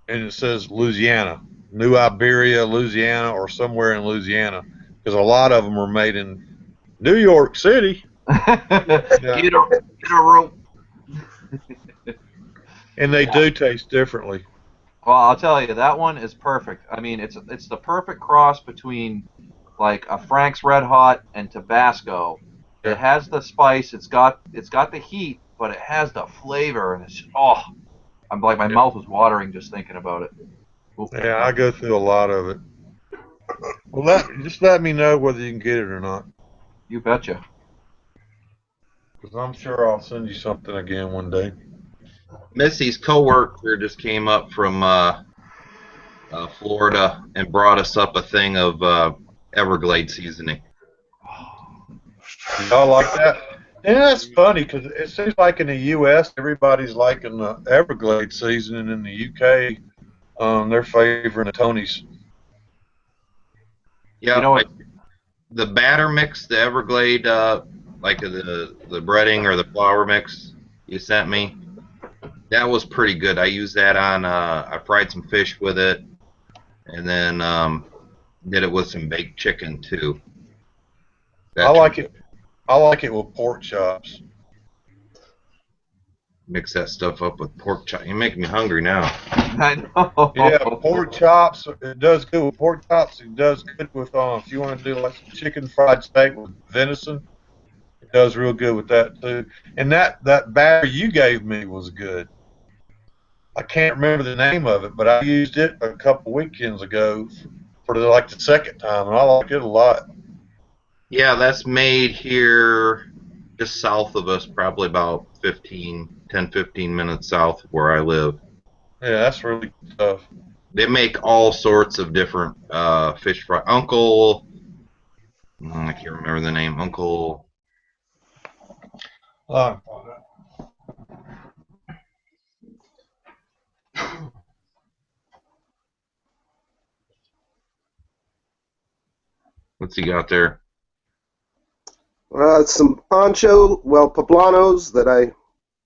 and it says Louisiana, New Iberia, Louisiana, or somewhere in Louisiana, because a lot of them are made in New York City. Get a rope. And they do taste differently. Well, I'll tell you, that one is perfect. I mean, it's the perfect cross between like a Frank's Red Hot and Tabasco. Yeah. It has the spice, it's got the heat, but it has the flavor, and I'm like my mouth is watering just thinking about it. Ooh. Yeah, I go through a lot of it. Well, just let me know whether you can get it or not. You betcha. Because I'm sure I'll send you something again one day. Missy's coworker just came up from Florida and brought us up a thing of Everglade seasoning. Y'all like that? And that's funny because it seems like in the U.S. everybody's liking the Everglade seasoning. In the U.K. They're favoring the Tony's. Yeah, you know what? The batter mix, the Everglade, like the breading or the flour mix you sent me, that was pretty good. I used that on. I fried some fish with it, and then did it with some baked chicken too. I like it. I like it with pork chops. Mix that stuff up with pork chops. You're making me hungry now. I know. Yeah, pork chops. It does good with pork chops. It does good with if you want to do like some chicken fried steak with venison. It does real good with that too. And that batter you gave me was good. I can't remember the name of it, but I used it a couple weekends ago for the second time, and I like it a lot. Yeah, that's made here just south of us, probably about 10, 15 minutes south of where I live. Yeah, that's really tough. They make all sorts of different fish fry. Uncle, I can't remember the name. Uncle. What's he got there? Some poblanos that I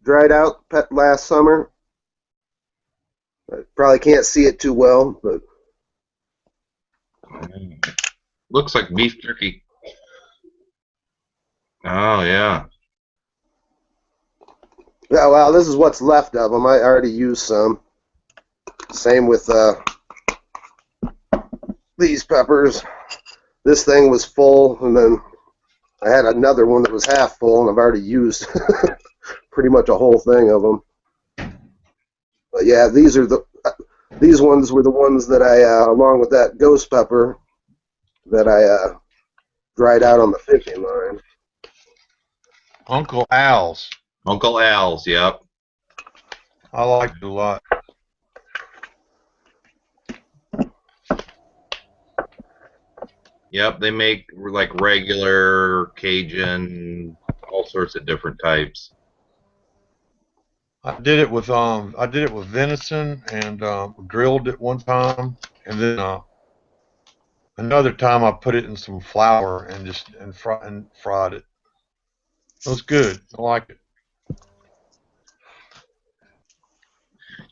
dried out last summer. I probably can't see it too well, but Looks like beef jerky. Oh yeah. yeah. Well, this is what's left of them. I already used some. Same with these peppers. This thing was full, and then I had another one that was half full, and I've already used pretty much a whole thing of them. But yeah, these ones were the ones that I, along with that ghost pepper, that I dried out on the fishing line. Uncle Al's. Uncle Al's, yep. I liked it a lot. Yep, they make like regular, Cajun, all sorts of different types. I did it with venison and grilled it one time, and then another time I put it in some flour and fried it. It was good. I liked it.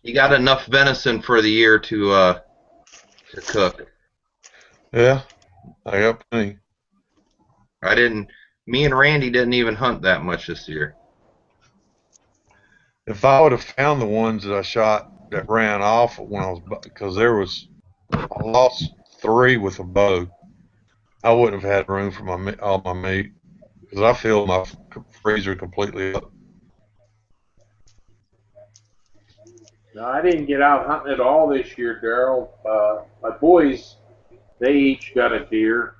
You got enough venison for the year to cook. Yeah, I got plenty. Me and Randy didn't even hunt that much this year. If I would have found the ones that I shot that ran off when because I lost 3 with a bow. I wouldn't have had room for all my meat because I filled my freezer completely up. No, I didn't get out hunting at all this year, Daryl. My boys, they each got a deer,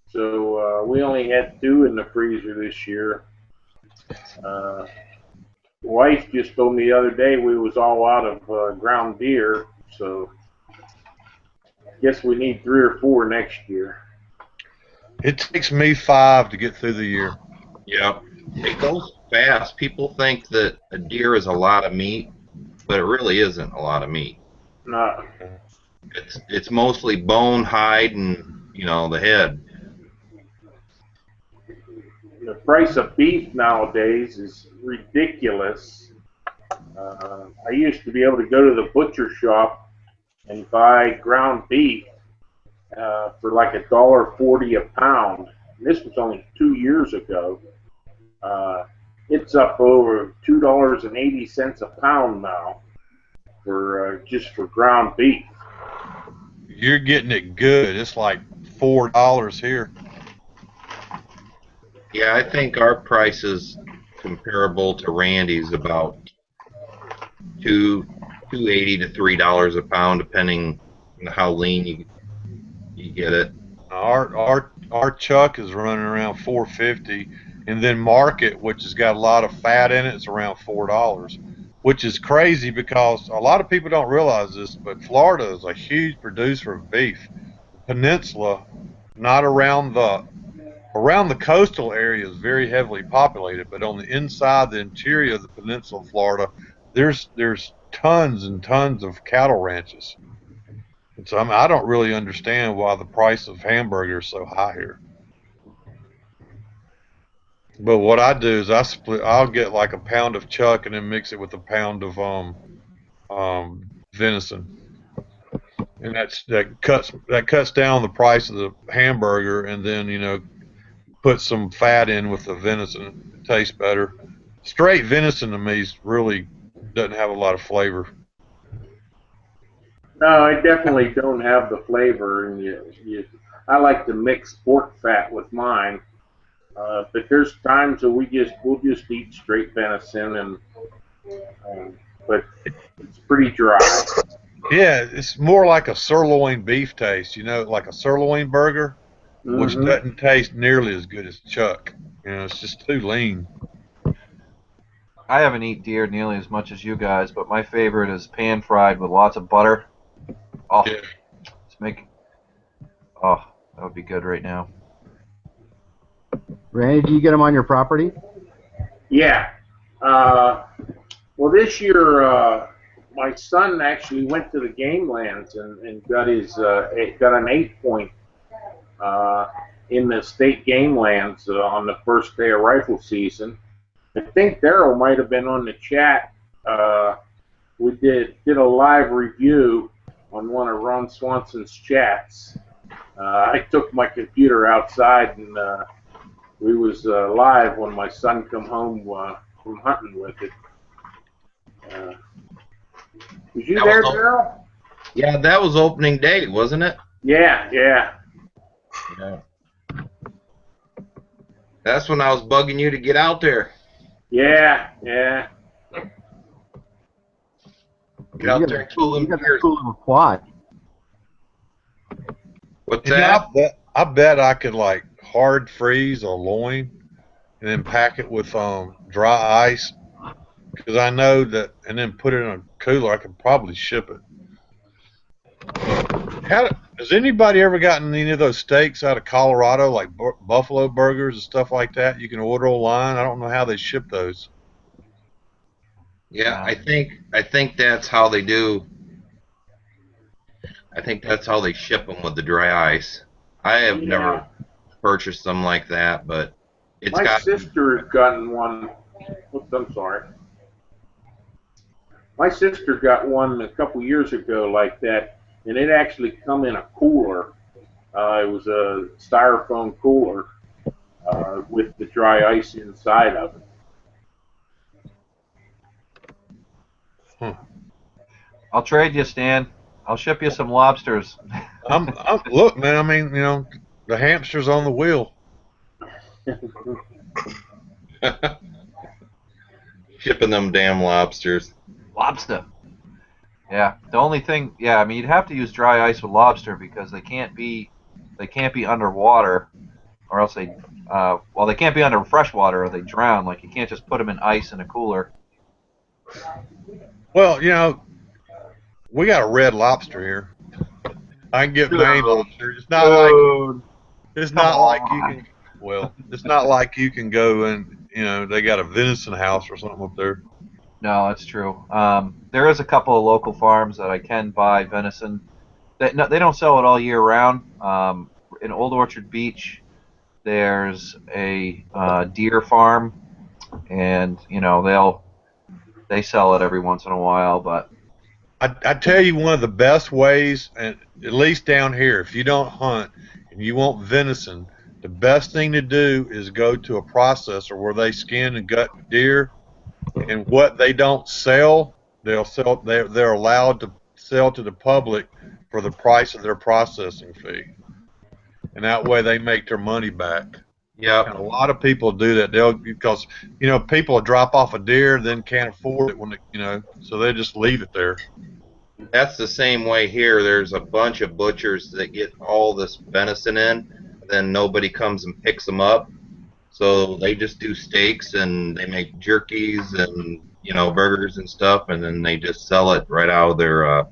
so we only had 2 in the freezer this year. Wife just told me the other day we was all out of ground deer, so I guess we need 3 or 4 next year. It takes me 5 to get through the year. Yep. It goes fast. People think that a deer is a lot of meat, but it really isn't a lot of meat. No. It's mostly bone, hide, and the head. The price of beef nowadays is ridiculous. I used to be able to go to the butcher shop and buy ground beef for like $1.40 a pound. And this was only 2 years ago. It's up over $2.80 a pound now for just for ground beef. You're getting it good. It's like $4 here. Yeah, I think our price is comparable to Randy's, about $2.80 to $3 a pound, depending on how lean you get it. Our chuck is running around $4.50, and then market, which has got a lot of fat in it, is around $4, which is crazy because a lot of people don't realize this, but Florida is a huge producer of beef. The peninsula, not around the coastal area, is very heavily populated, but on the inside, the interior of the peninsula of Florida, there's tons and tons of cattle ranches. And so I don't really understand why the price of hamburger is so high here. But what I do is I'll get like a pound of chuck and then mix it with a pound of venison, and that cuts down the price of the hamburger, and then put some fat in with the venison. It tastes better. Straight venison to me really doesn't have a lot of flavor. No, I definitely don't have the flavor, and I like to mix pork fat with mine. But there's times that we'll just eat straight venison, but it's pretty dry. Yeah, it's more like a sirloin beef taste, like a sirloin burger, which doesn't taste nearly as good as chuck. It's just too lean. I haven't eaten deer nearly as much as you guys, but my favorite is pan fried with lots of butter. Oh, yeah. That would be good right now. Randy, do you get them on your property? Yeah. Well, this year, my son actually went to the game lands and got an 8-point in the state game lands on the first day of rifle season. I think Daryl might have been on the chat. We did a live review on one of Ron Swanson's chats. I took my computer outside and we was live when my son come home from hunting with it. Was you there, Daryl? Yeah, that was opening day, wasn't it? Yeah. That's when I was bugging you to get out there. Yeah. Get out there and cool them beers. Cool little quad. What's that? I bet I could like hard freeze a loin and then pack it with dry ice because I know that, and then put it in a cooler. I could probably ship it. Has anybody ever gotten any of those steaks out of Colorado, like buffalo burgers and stuff like that? You can order online. I don't know how they ship those. Yeah, I think that's how they do. I think that's how they ship them with the dry ice. I have never purchased them like that, but it's my sister has gotten one. Oops, I'm sorry. My sister got one a couple years ago like that, and it actually come in a cooler. It was a styrofoam cooler with the dry ice inside of it. I'll trade you, Stan. I'll ship you some lobsters. Look, man. I mean, you know, the hamster's on the wheel. Shipping them damn lobsters. Lobster. Yeah. The only thing, yeah, I mean, you'd have to use dry ice with lobster because they can't be underwater, or else they, well, they can't be under fresh water or they drown. Like, you can't just put them in ice in a cooler. Well, you know, we got a Red Lobster here. I can get Maine lobster. It's not like you can. Well, it's not like you can go and, you know, they got a venison house or something up there. No, that's true. There is a couple of local farms that I can buy venison. They don't sell it all year round. In Old Orchard Beach, there's a deer farm, and you know they sell it every once in a while. But I tell you, one of the best ways, and at least down here, if you don't hunt and you want venison, the best thing to do is go to a processor where they skin and gut deer, and what they don't sell, they'll sell. They're allowed to sell to the public for the price of their processing fee, and that way they make their money back. Yeah, and a lot of people do that. Because you know, people drop off a deer, then can't afford it when they, you know, so they just leave it there. That's the same way here. There's a bunch of butchers that get all this venison in, then nobody comes and picks them up. So they just do steaks and they make jerkies and, you know, burgers and stuff, and then they just sell it right out of their,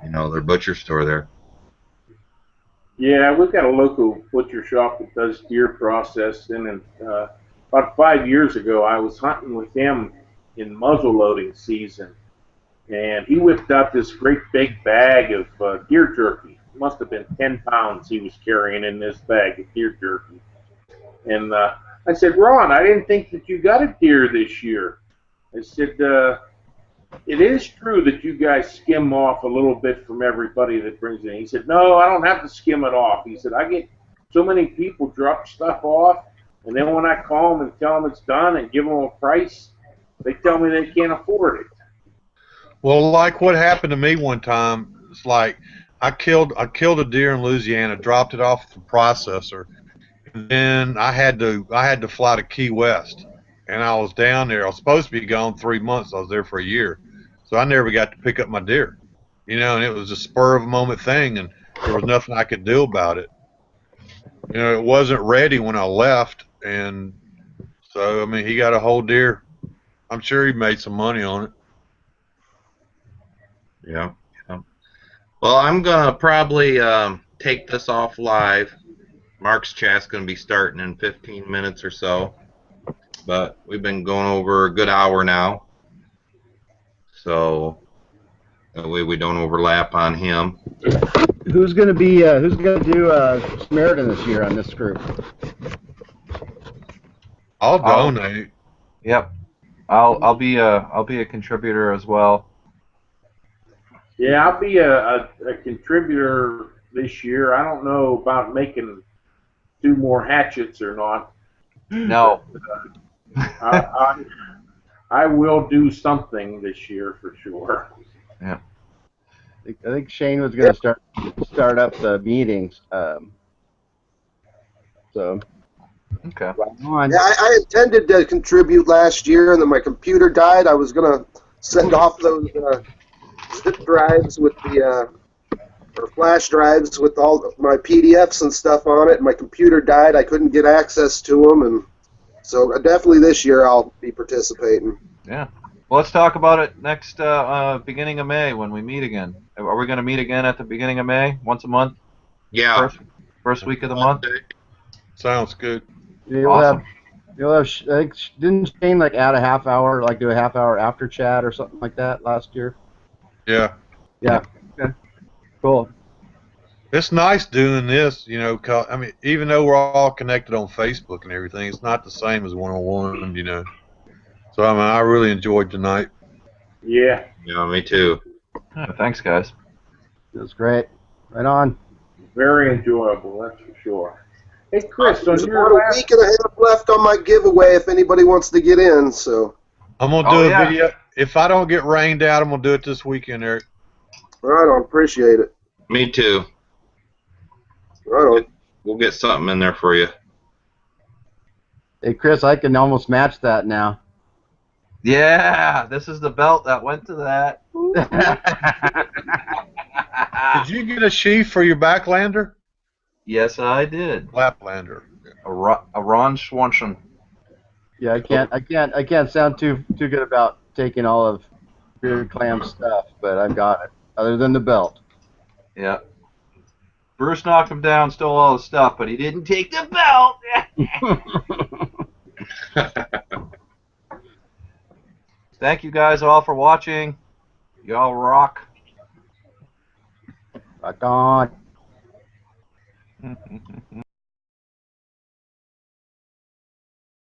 you know, their butcher store there. Yeah, we've got a local butcher shop that does deer processing, and about 5 years ago I was hunting with him in muzzle loading season, and he whipped out this great big bag of deer jerky. It must have been 10 pounds he was carrying in this bag of deer jerky. And I said, Ron, I didn't think that you got a deer this year. I said, it is true that you guys skim off a little bit from everybody that brings it in. He said, no, I don't have to skim it off. He said, I get so many people drop stuff off, and then when I call them and tell them it's done and give them a price, they tell me they can't afford it. Well, like what happened to me one time, it's like I killed a deer in Louisiana, dropped it off the processor, and then I had to fly to Key West, and I was down there. I was supposed to be gone 3 months. I was there for a year, so I never got to pick up my deer, you know. And it was a spur of a moment thing, and there was nothing I could do about it. You know, it wasn't ready when I left, and so I mean, he got a whole deer. I'm sure he made some money on it. Yeah. Well, I'm gonna probably take this off live. Mark's chat's gonna be starting in 15 minutes or so, but we've been going over a good hour now, so that way we don't overlap on him. Who's gonna do Samaritan this year on this group? I'll donate. Yep. I'll be a contributor as well. Yeah, I'll be a contributor this year. I don't know about making 2 more hatchets or not. No. But, I will do something this year for sure. Yeah. I think Shane was going to start up the meetings. So. Okay. Yeah, I intended to contribute last year, and then my computer died. I was going to send off those zip drives with the or flash drives with all my PDFs and stuff on it. My computer died. I couldn't get access to them, and So definitely this year I'll be participating. Yeah. Well, let's talk about it next beginning of May when we meet again. Are we going to meet again at the beginning of May, once a month? Yeah. First week of the month. Sounds good. Awesome. You'll have. I think, didn't Shane like add a half hour, like do a half hour after chat or something like that last year? Yeah. Yeah. Okay. Cool. It's nice doing this, you know. I mean, even though we're all connected on Facebook and everything, it's not the same as one-on-one, you know. So I mean, I really enjoyed tonight. Yeah. Yeah, me too. Yeah, thanks, guys. It was great. Right on. Very enjoyable, that's for sure. Hey, Chris, There's on about your a week and a half left on my giveaway if anybody wants to get in. So. I'm gonna do a video. If I don't get rained out, I'm gonna do it this weekend, Eric. Right on. Appreciate it. Me too. Right on. We'll get something in there for you. Hey, Chris, I can almost match that now. Yeah, this is the belt that went to that. Did you get a sheath for your Backlander? Yes, I did. Laplander. A Ron Swanson. Yeah, I can't sound too good about taking all of Beard Clam's stuff, but I've got it. Other than the belt. Yeah. Bruce knocked him down, stole all his stuff, but he didn't take the belt. Thank you guys all for watching. Y'all rock. Rock on.